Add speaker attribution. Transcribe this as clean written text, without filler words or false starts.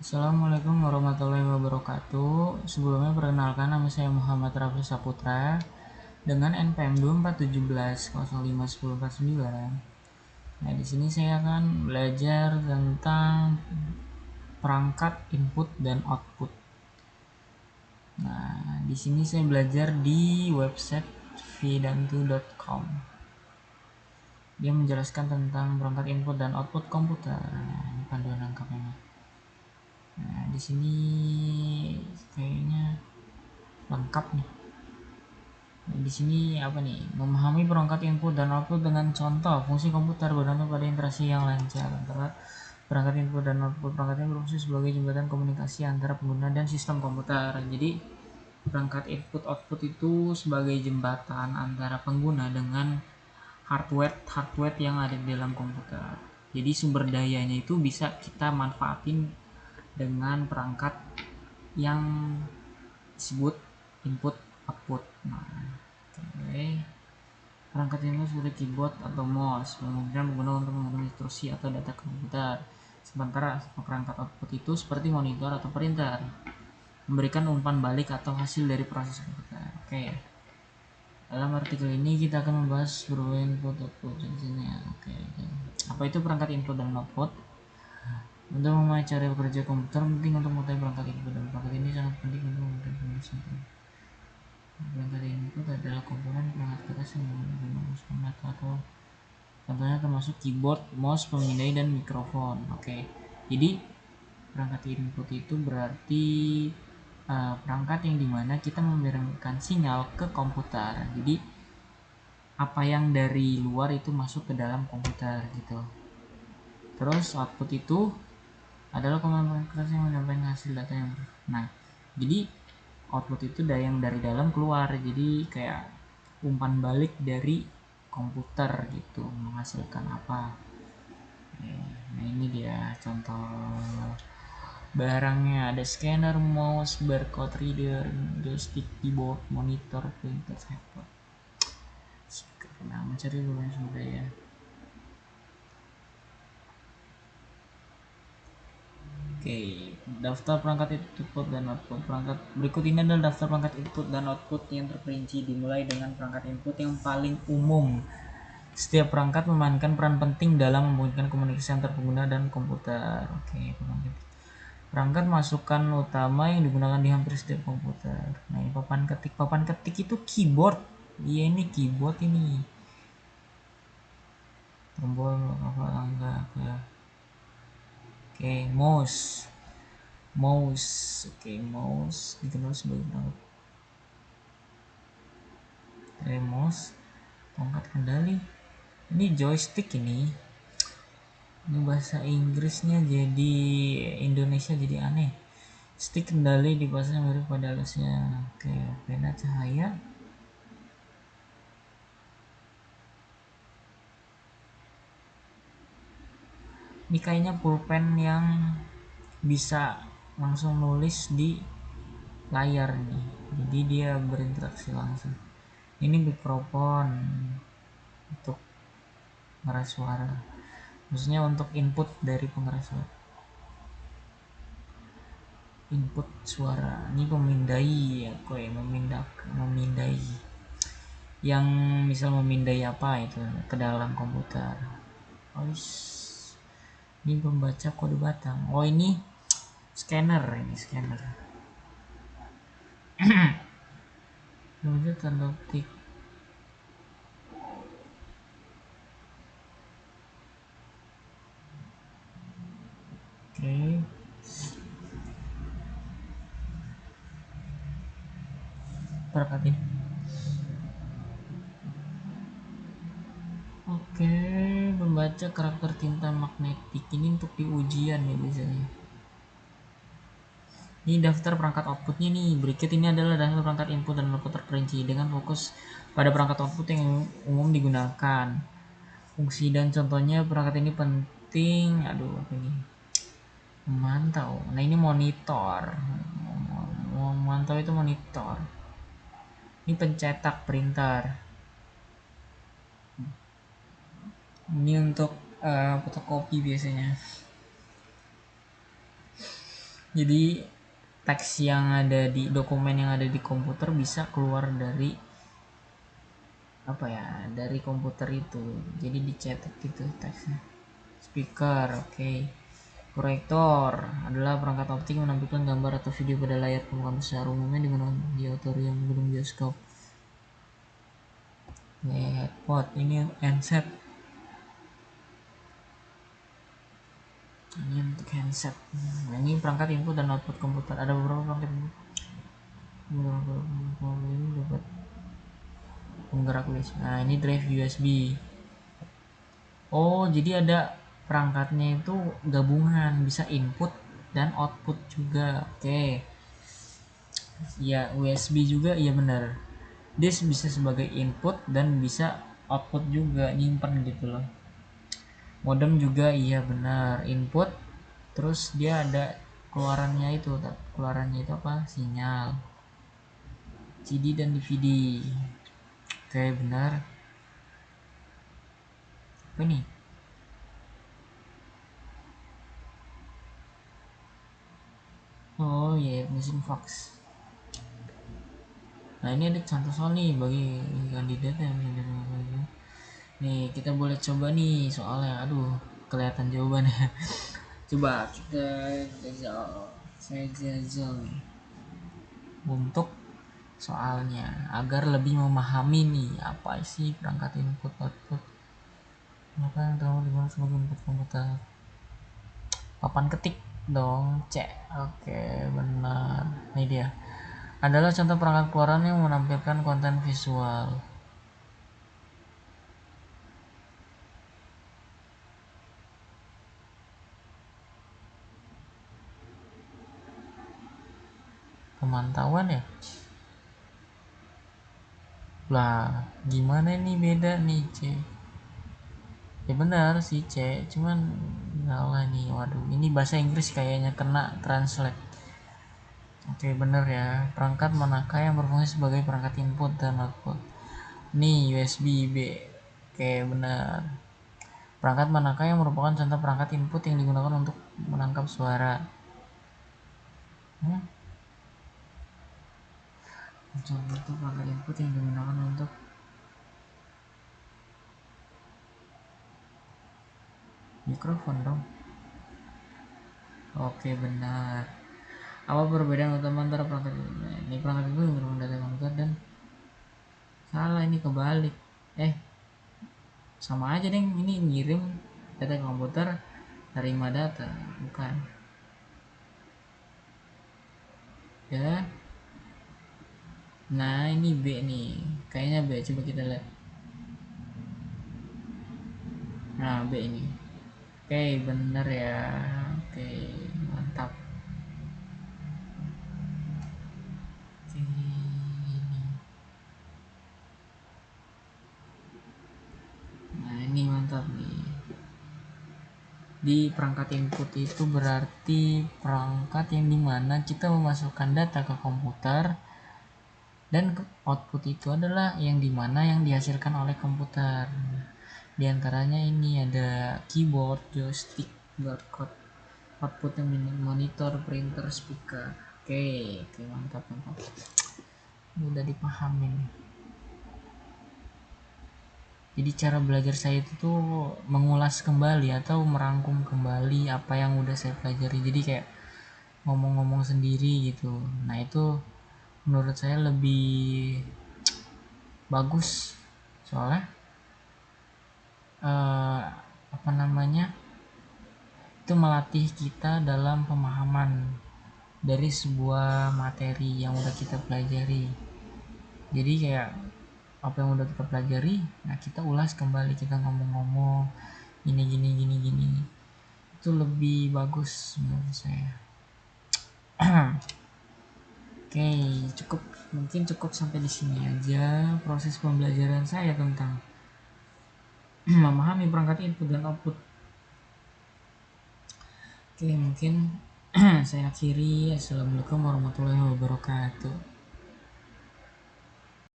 Speaker 1: Assalamualaikum warahmatullahi wabarakatuh. Sebelumnya perkenalkan, nama saya Muhammad Raffi Saputra dengan NPM 2417 Nah, di sini saya akan belajar tentang perangkat input dan output. Nah, di sini saya belajar di website vidantu.com. Dia menjelaskan tentang perangkat input dan output komputer. Nah, ini panduan lengkapnya. Nah, di sini kayaknya lengkap nih. Di sini apa nih? Memahami perangkat input dan output dengan contoh fungsi komputer bergantung pada interaksi yang lancar antara perangkat input dan output. Perangkat ini berfungsi sebagai jembatan komunikasi antara pengguna dan sistem komputer. Jadi perangkat input output itu sebagai jembatan antara pengguna dengan hardware yang ada di dalam komputer. Jadi sumber dayanya itu bisa kita manfaatin dengan perangkat yang disebut input output. Nah, perangkat ini seperti keyboard atau mouse memungkinkan pengguna untuk mengirim instruksi atau data ke komputer. Sementara perangkat output itu seperti monitor atau printer, memberikan umpan balik atau hasil dari proses komputer. Oke. Dalam artikel ini kita akan membahas beberapa input output di sini ya. Oke. Apa itu perangkat input dan output? Untuk memahami cara bekerja komputer penting untuk mengetahui perangkat input dan perangkat ini sangat penting untuk mengetahui pengurusan. Perangkat input adalah komponen perangkat keras yang menggunakan format atau contohnya termasuk keyboard, mouse, pemindai, dan mikrofon. Oke, jadi perangkat input itu berarti perangkat yang dimana kita memberikan sinyal ke komputer. Jadi apa yang dari luar itu masuk ke dalam komputer gitu. Terus output itu adalah komponen keras yang menyampaikan hasil data yang jadi output itu yang dari dalam keluar, jadi kayak umpan balik dari komputer gitu, menghasilkan apa. Nah, ini dia contoh barangnya, ada scanner, mouse, barcode reader, joystick, keyboard, monitor, printer, headphone. Nah, mencari berbagai sumber daya. Oke, daftar perangkat input dan output. Perangkat berikut ini adalah daftar perangkat input dan output yang terperinci, dimulai dengan perangkat input yang paling umum. Setiap perangkat memainkan peran penting dalam memungkinkan komunikasi antar pengguna dan komputer. Oke, perangkat masukan utama yang digunakan di hampir setiap komputer. Nah, ini papan ketik. Papan ketik itu keyboard. Iya, ini keyboard ini. Tombol apa enggak ya. Oke, mouse. Oke, mouse dikenal sebagai perangkat. Mouse, tongkat kendali. Ini joystick ini bahasa Inggrisnya jadi Indonesia jadi aneh. Stick kendali dipasang mirip pada alasnya. Oke, pena cahaya. Ini kayaknya pulpen yang bisa langsung nulis di layar nih, jadi dia berinteraksi langsung. Ini mikrofon untuk pengeras suara, maksudnya untuk input dari pengeras suara. Input suara ini pemindai ya, memindai yang misal memindai apa itu ke dalam komputer. Ini pembaca kode batang. Oh, ini scanner. Kemudian tanda petik. Oke. Perhatikan. Oke, membaca karakter tinta magnetik ini untuk di ujian ya biasanya. Ini daftar perangkat outputnya nih. Berikut ini adalah daftar perangkat input dan output terperinci dengan fokus pada perangkat output yang umum digunakan. Fungsi dan contohnya perangkat ini penting. Aduh, apa ini? Memantau. Nah, ini monitor. Memantau itu monitor. Ini pencetak, printer. Ini untuk fotokopi biasanya. Jadi teks yang ada di dokumen yang ada di komputer bisa keluar dari apa ya, dari komputer itu, jadi dicetak gitu teksnya. Speaker, oke. Proyektor adalah perangkat optik yang menampilkan gambar atau video pada layar permukaan besar, umumnya digunakan di auditorium, gedung bioskop. Headphone, ini handset, ini untuk handset. Nah, ini perangkat input dan output komputer. Ada beberapa perangkat input ini dapat penggerak USB. Nah, ini drive USB. Oh, jadi ada perangkatnya itu gabungan, bisa input dan output juga. Oke. Ya, USB juga, iya benar. Dia bisa sebagai input dan bisa output juga, nyimpen gitu loh. Modem juga, iya benar, input terus dia ada keluarannya itu apa, sinyal CD dan DVD. Oke, benar. Apa ini? Oh iya, mesin fax. Nah, ini ada contoh soal nih bagi kandidat yang nih, kita boleh coba nih soalnya. Aduh, kelihatan jawabannya. Coba kita jajal, saya jajal nih untuk soalnya agar lebih memahami nih apa sih perangkat input output, maka yang terlalu digunakan sebagai input komputer. Papan ketik dong, cek. Oke, benar. Ini dia adalah contoh perangkat keluaran yang menampilkan konten visual. Pemantauan ya. Lah, gimana nih beda nih C? Ya benar sih C, cuman salah nih. Waduh, ini bahasa Inggris kayaknya kena translate. Oke, bener ya. Perangkat manakah yang berfungsi sebagai perangkat input dan output? Nih, USB B. Oke, benar. Perangkat manakah yang merupakan contoh perangkat input yang digunakan untuk menangkap suara? Contoh perangkat input yang digunakan untuk mikrofon dong. Oke, benar. Apa perbedaan utama antara perangkat ini perangkat input yang merupakan data komputer dan salah, ini kebalik. Sama aja deh, ini ngirim data komputer, terima data, bukan ya. Nah, ini B nih, kayaknya B, coba kita lihat. Nah, B ini. Oke, bener ya. Oke, mantap. Oke, nah ini mantap nih. Di perangkat input itu berarti perangkat yang dimana kita memasukkan data ke komputer, dan output itu adalah yang dimana yang dihasilkan oleh komputer. Di antaranya ini ada keyboard, joystick, barcode, output yang monitor, printer, speaker. Oke, mantap. Udah dipahamin. Jadi cara belajar saya itu tuh mengulas kembali atau merangkum kembali apa yang udah saya pelajari. Jadi kayak ngomong-ngomong sendiri gitu. Nah, itu menurut saya lebih bagus. Soalnya apa namanya? Itu melatih kita dalam pemahaman dari sebuah materi yang udah kita pelajari. Jadi kayak apa yang udah kita pelajari, nah kita ulas kembali, kita ngomong-ngomong gini, itu lebih bagus menurut saya. Oke, mungkin cukup sampai di sini aja proses pembelajaran saya tentang memahami perangkat input dan output. Oke, mungkin saya akhiri. Assalamualaikum warahmatullahi wabarakatuh.